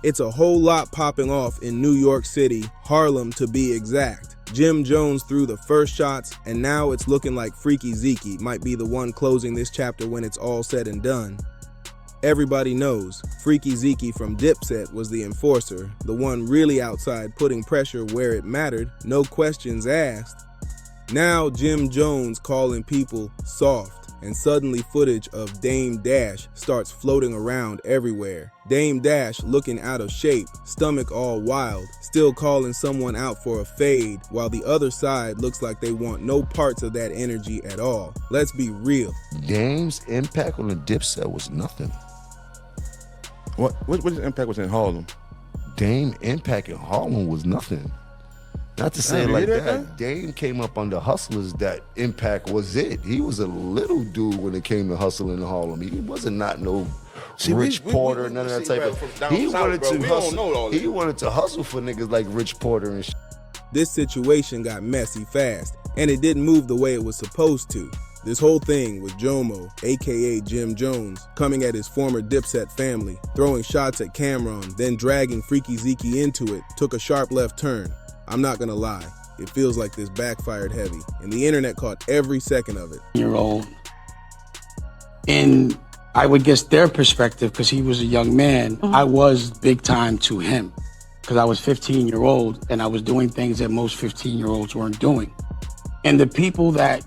It's a whole lot popping off in New York City, Harlem to be exact. Jim Jones threw the first shots, and now it's looking like Freaky Zeke might be the one closing this chapter when it's all said and done. Everybody knows Freaky Zeke from Dipset was the enforcer, the one really outside putting pressure where it mattered, no questions asked. Now Jim Jones calling people soft, and suddenly footage of Dame Dash starts floating around everywhere. Dame Dash looking out of shape, stomach all wild, still calling someone out for a fade, while the other side looks like they want no parts of that energy at all. Let's be real. Dame's impact on the Dipset was nothing. What his impact was in Harlem? Dame impact in Harlem was nothing. Not to say it like that. Dame came up under hustlers that impact was it. He was a little dude when it came to hustling in Harlem. He wasn't not no Rich Porter, none of that type of. He wanted to hustle. He wanted to hustle for niggas like Rich Porter and shit. This situation got messy fast, and it didn't move the way it was supposed to. This whole thing with Jomo, aka Jim Jones, coming at his former Dipset family, throwing shots at Cameron, then dragging Freaky Zeke into it, took a sharp left turn. I'm not gonna lie, it feels like this backfired heavy, and the internet caught every second of it. Year-old, and I would guess their perspective, because he was a young man, I was big time to him, because I was 15-year-old, and I was doing things that most 15-year-olds weren't doing. And the people that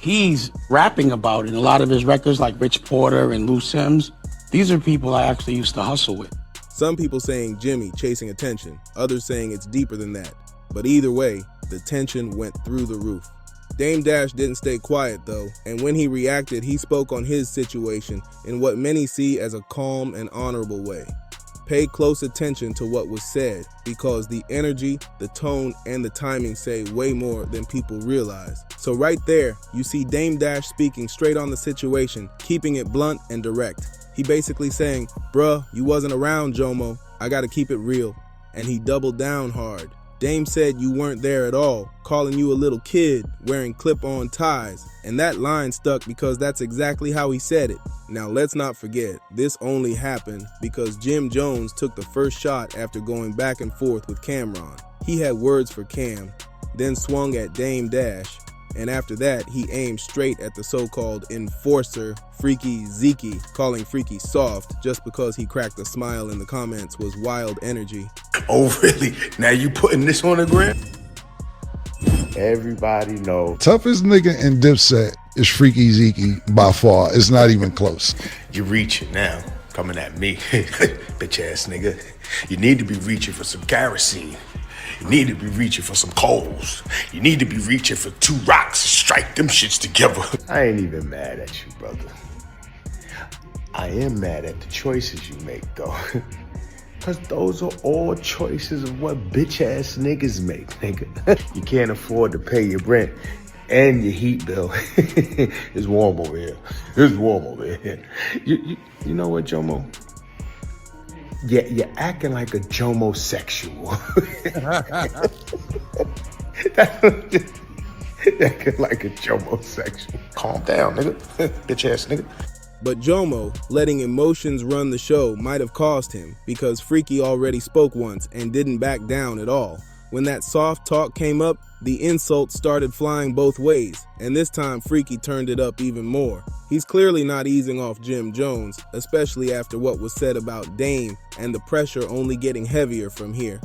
he's rapping about in a lot of his records, like Rich Porter and Lou Sims, these are people I actually used to hustle with. Some people saying Jimmy chasing attention, others saying it's deeper than that. But either way, the tension went through the roof. Dame Dash didn't stay quiet though, and when he reacted, he spoke on his situation in what many see as a calm and honorable way. Pay close attention to what was said, because the energy, the tone, and the timing say way more than people realize. So right there, you see Dame Dash speaking straight on the situation, keeping it blunt and direct. He basically saying, bruh, you wasn't around, Jomo. I gotta keep it real. And he doubled down hard. Dame said you weren't there at all, calling you a little kid wearing clip-on ties. And that line stuck because that's exactly how he said it. Now let's not forget, this only happened because Jim Jones took the first shot after going back and forth with Cameron. He had words for Cam, then swung at Dame Dash, and after that, he aimed straight at the so-called enforcer, Freaky Zeke, calling Freaky soft just because he cracked a smile in the comments was wild energy. Oh, really? Now you putting this on the gram? Everybody know. Toughest nigga in Dipset is Freaky Zeke by far. It's not even close. You reaching now, coming at me, bitch ass nigga. You need to be reaching for some kerosene. You need to be reaching for some coals. You need to be reaching for 2 rocks and strike them shits together. I ain't even mad at you, brother. I am mad at the choices you make, though. Because those are all choices of what bitch-ass niggas make, nigga. You can't afford to pay your rent and your heat bill. It's warm over here. It's warm over here. You know what, Jomo? Yeah, you're acting like a Jomo-sexual. Acting like a Jomo-sexual. Calm down, nigga. Bitch-ass nigga. But Jomo, letting emotions run the show, might have cost him, because Freaky already spoke once and didn't back down at all. When that soft talk came up, the insults started flying both ways, and this time Freaky turned it up even more. He's clearly not easing off Jim Jones, especially after what was said about Dame and the pressure only getting heavier from here.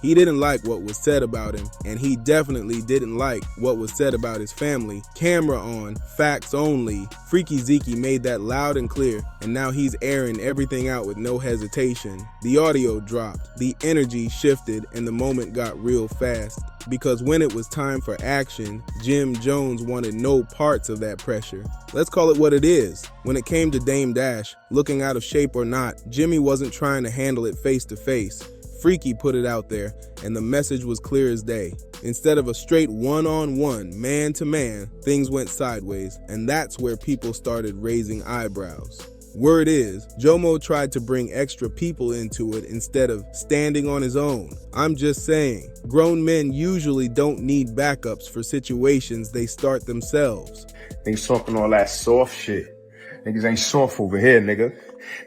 He didn't like what was said about him, and he definitely didn't like what was said about his family. Camera on, facts only. Freaky Zeke made that loud and clear, and now he's airing everything out with no hesitation. The audio dropped, the energy shifted, and the moment got real fast. Because when it was time for action, Jim Jones wanted no parts of that pressure. Let's call it what it is. When it came to Dame Dash, looking out of shape or not, Jimmy wasn't trying to handle it face to face. Freaky put it out there, and the message was clear as day. Instead of a straight one-on-one, man-to-man, things went sideways, and that's where people started raising eyebrows. Word is, Jomo tried to bring extra people into it instead of standing on his own. I'm just saying, grown men usually don't need backups for situations they start themselves. Niggas talking all that soft shit. Niggas ain't soft over here, nigga.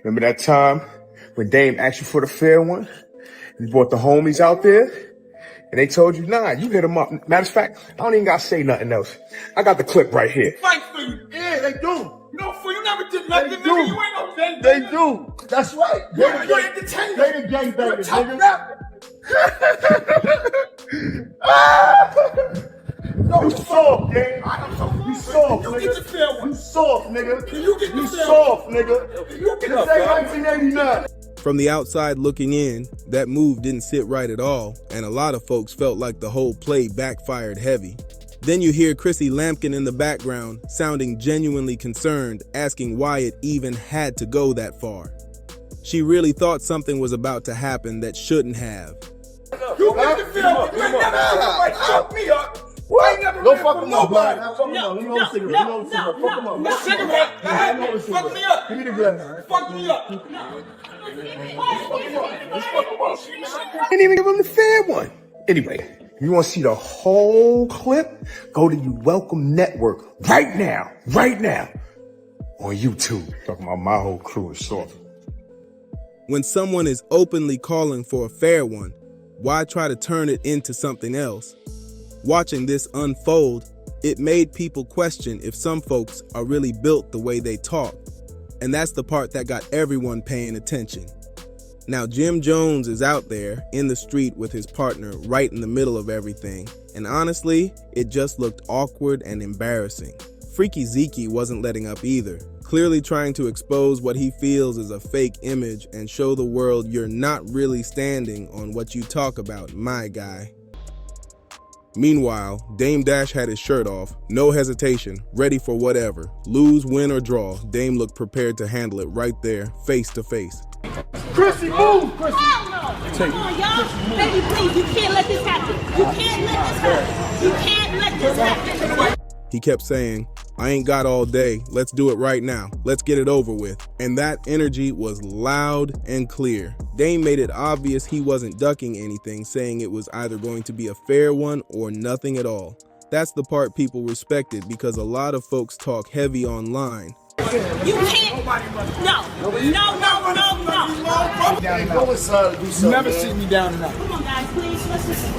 Remember that time when Dame asked you for the fair one, you brought the homies out there, and they told you, nah, you hit them up. Matter of fact, I don't even gotta say nothing else. I got the clip right here. Fight for you. Yeah, they do. No, for you never did nothing, They nigga. do. You ain't no gang. They do. That's right. You're entertainer. They the gang You're a bangers, top nigga. rapper. No, you soft, gang. You soft, You nigga. get the fair one. You soft, nigga. Can you get the You fair soft, nigga. Can you get This the fair ain't 1989. From the outside looking in, that move didn't sit right at all, and a lot of folks felt like the whole play backfired heavy. Then you hear Chrissy Lampkin in the background, sounding genuinely concerned, asking why it even had to go that far. She really thought something was about to happen that shouldn't have. You get the fair one. You ain't never right. Fuck me up. I ain't never Don't ran fuck from him up, nobody. Brian. Fuck him up. Let me hold a cigarette. Let me hold a cigarette. Fuck him up. No cigarette. Fuck me up. Give me the glass. Fuck me up. Didn't even give him the fair one. Anyway, you want to see the whole clip? Go to You Welcome Network right now on YouTube. Talking about my whole crew is soft. When someone is openly calling for a fair one, why try to turn it into something else? Watching this unfold, it made people question if some folks are really built the way they talk. And that's the part that got everyone paying attention. Now, Jim Jones is out there in the street with his partner right in the middle of everything. And honestly, it just looked awkward and embarrassing. Freaky Zeke wasn't letting up either, clearly trying to expose what he feels is a fake image and show the world you're not really standing on what you talk about, my guy. Meanwhile, Dame Dash had his shirt off, no hesitation, ready for whatever. Lose, win, or draw, Dame looked prepared to handle it right there, face to face. Chrissy, move! Chrissy! Hell no! Come on, y'all. Baby, please, you can't let this happen. You can't let this happen. You can't let this happen. He kept saying, I ain't got all day, let's do it right now, let's get it over with. And that energy was loud and clear. Dame made it obvious he wasn't ducking anything, saying it was either going to be a fair one or nothing at all. That's the part people respected because a lot of folks talk heavy online. You can't. No. Go inside and do something. Never see me down and out. Come on, guys, please. Let's just.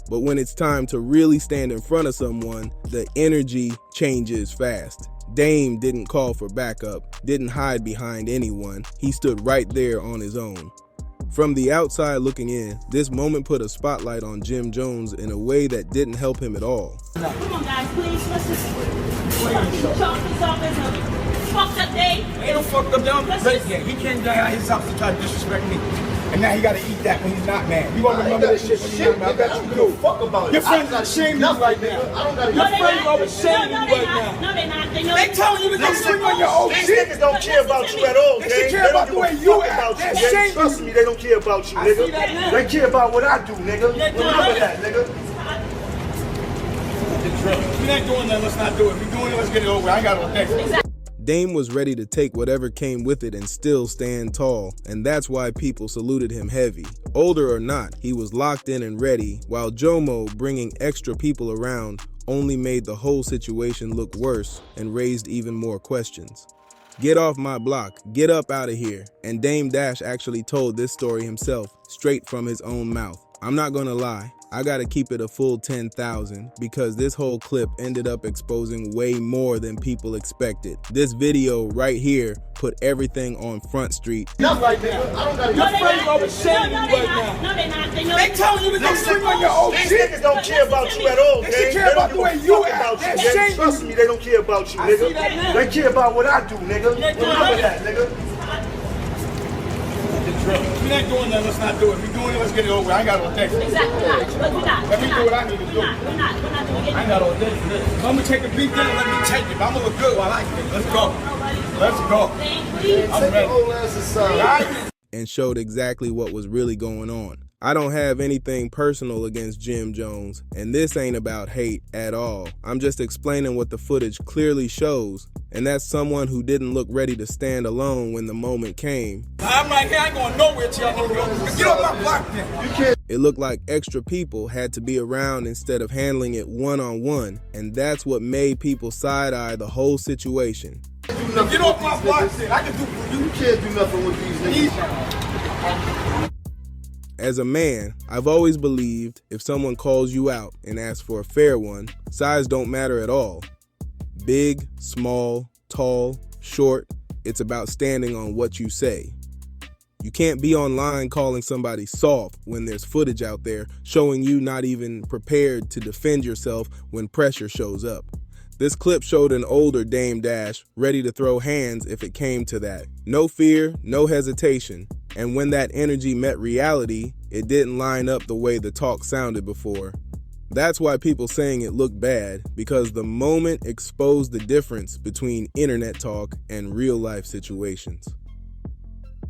But when it's time to really stand in front of someone, the energy changes fast. Dame didn't call for backup, didn't hide behind anyone. He stood right there on his own. From the outside looking in, this moment put a spotlight on Jim Jones in a way that didn't help him at all. Come on, guys, please. Let's just. Chalk this off as a fucked up day. Ain't no fucked up down. He came down out his house to try to disrespect me. And now he gotta eat that when he's not mad. You gonna remember this shit when he's not mad? I bet you do. Fuck about it. Your friends are shaming you right now. I don't gotta Your friends are shaming you right now. No, they're not. They telling you to go swing on your old These shit. niggas don't care about you at all, They gang. care about the way you act. They They're shaming Trust you. me, they don't care about you, I see nigga. that now. They care about what I do, nigga. Remember that, nigga. If we ain't doing that, let's not do it. If we doing it, let's get it over. I ain't got no next. Dame was ready to take whatever came with it and still stand tall, and that's why people saluted him heavy. Older or not, he was locked in and ready, while Jomo, bringing extra people around, only made the whole situation look worse and raised even more questions. Get off my block, get up out of here. And Dame Dash actually told this story himself, straight from his own mouth. I'm not gonna lie, I gotta keep it a full 10,000 because this whole clip ended up exposing way more than people expected. This video right here put everything on Front Street. Not right now. I don't gotta Your friends are shaming you right now. No, they're not. They telling you to go swing on your old These shit. niggas don't care about you at all, They gang. should care about the way you act. About you, They're gang. shaming Trust you. me, they don't care about you, I see nigga. that now. They care about what I do, nigga. Remember that, nigga. If we ain't doing that, let's not do it. If we doing it, let's get it over. I ain't got all day. Exactly. But we're not. Let me do what I need to do. We're not doing I ain't it. got all day for this. I'm gonna take a beat down, let me take it. But I'm gonna look good while I can. Let's go. Let's go. Please. I'm ready. Whole ass aside. Right? And showed exactly what was really going on. I don't have anything personal against Jim Jones, and this ain't about hate at all. I'm just explaining what the footage clearly shows, and that's someone who didn't look ready to stand alone when the moment came. I'm right here. I ain't going nowhere till y'all go. Get off my block then. It looked like extra people had to be around instead of handling it one-on-one, and that's what made people side-eye the whole situation. Get off my block then. I can do for you. You can't do nothing with these niggas. As a man, I've always believed if someone calls you out and asks for a fair one, size don't matter at all. Big, small, tall, short, it's about standing on what you say. You can't be online calling somebody soft when there's footage out there showing you not even prepared to defend yourself when pressure shows up. This clip showed an older Dame Dash ready to throw hands if it came to that. No fear, no hesitation. And when that energy met reality, it didn't line up the way the talk sounded before. That's why people saying it looked bad, because the moment exposed the difference between internet talk and real life situations.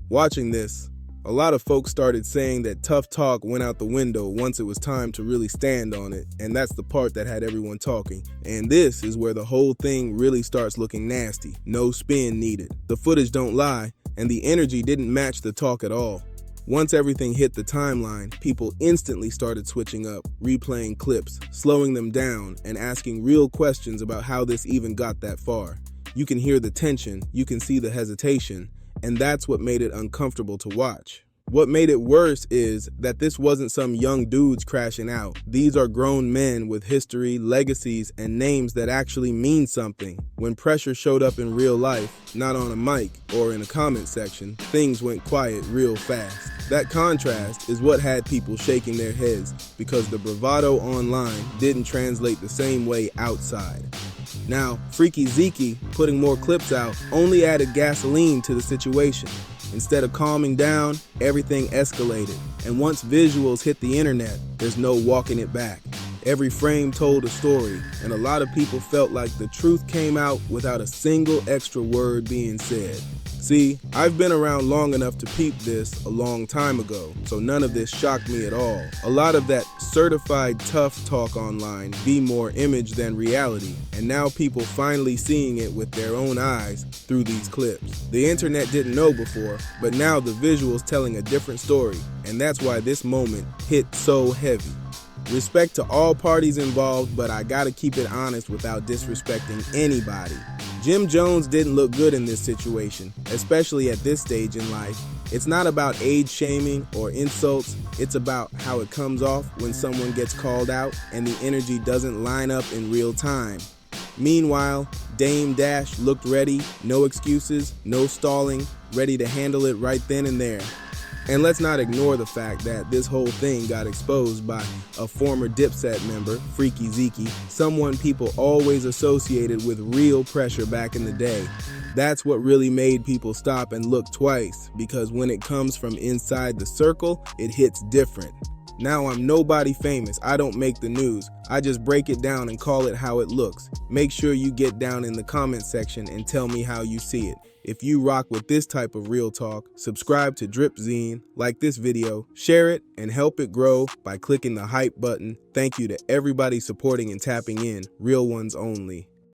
Watching this, a lot of folks started saying that tough talk went out the window once it was time to really stand on it, and that's the part that had everyone talking. And this is where the whole thing really starts looking nasty. No spin needed. The footage don't lie, and the energy didn't match the talk at all. Once everything hit the timeline, people instantly started switching up, replaying clips, slowing them down, and asking real questions about how this even got that far. You can hear the tension, you can see the hesitation, and that's what made it uncomfortable to watch. What made it worse is that this wasn't some young dudes crashing out. These are grown men with history, legacies, and names that actually mean something. When pressure showed up in real life, not on a mic or in a comment section, things went quiet real fast. That contrast is what had people shaking their heads, because the bravado online didn't translate the same way outside. Now, Freaky Zeke putting more clips out only added gasoline to the situation. Instead of calming down, everything escalated. And once visuals hit the internet, there's no walking it back. Every frame told a story, and a lot of people felt like the truth came out without a single extra word being said. See, I've been around long enough to peep this a long time ago, so none of this shocked me at all. A lot of that certified tough talk online be more image than reality, and now people finally seeing it with their own eyes through these clips. The internet didn't know before, but now the visuals telling a different story, and that's why this moment hit so heavy. Respect to all parties involved, but I gotta keep it honest without disrespecting anybody. Jim Jones didn't look good in this situation, especially at this stage in life. It's not about age shaming or insults, it's about how it comes off when someone gets called out and the energy doesn't line up in real time. Meanwhile, Dame Dash looked ready, no excuses, no stalling, ready to handle it right then and there. And let's not ignore the fact that this whole thing got exposed by a former Dipset member, Freaky Zeke, someone people always associated with real pressure back in the day. That's what really made people stop and look twice, because when it comes from inside the circle, it hits different. Now I'm nobody famous, I don't make the news, I just break it down and call it how it looks. Make sure you get down in the comment section and tell me how you see it. If you rock with this type of real talk, subscribe to Dripzine, like this video, share it, and help it grow by clicking the hype button. Thank you to everybody supporting and tapping in, real ones only.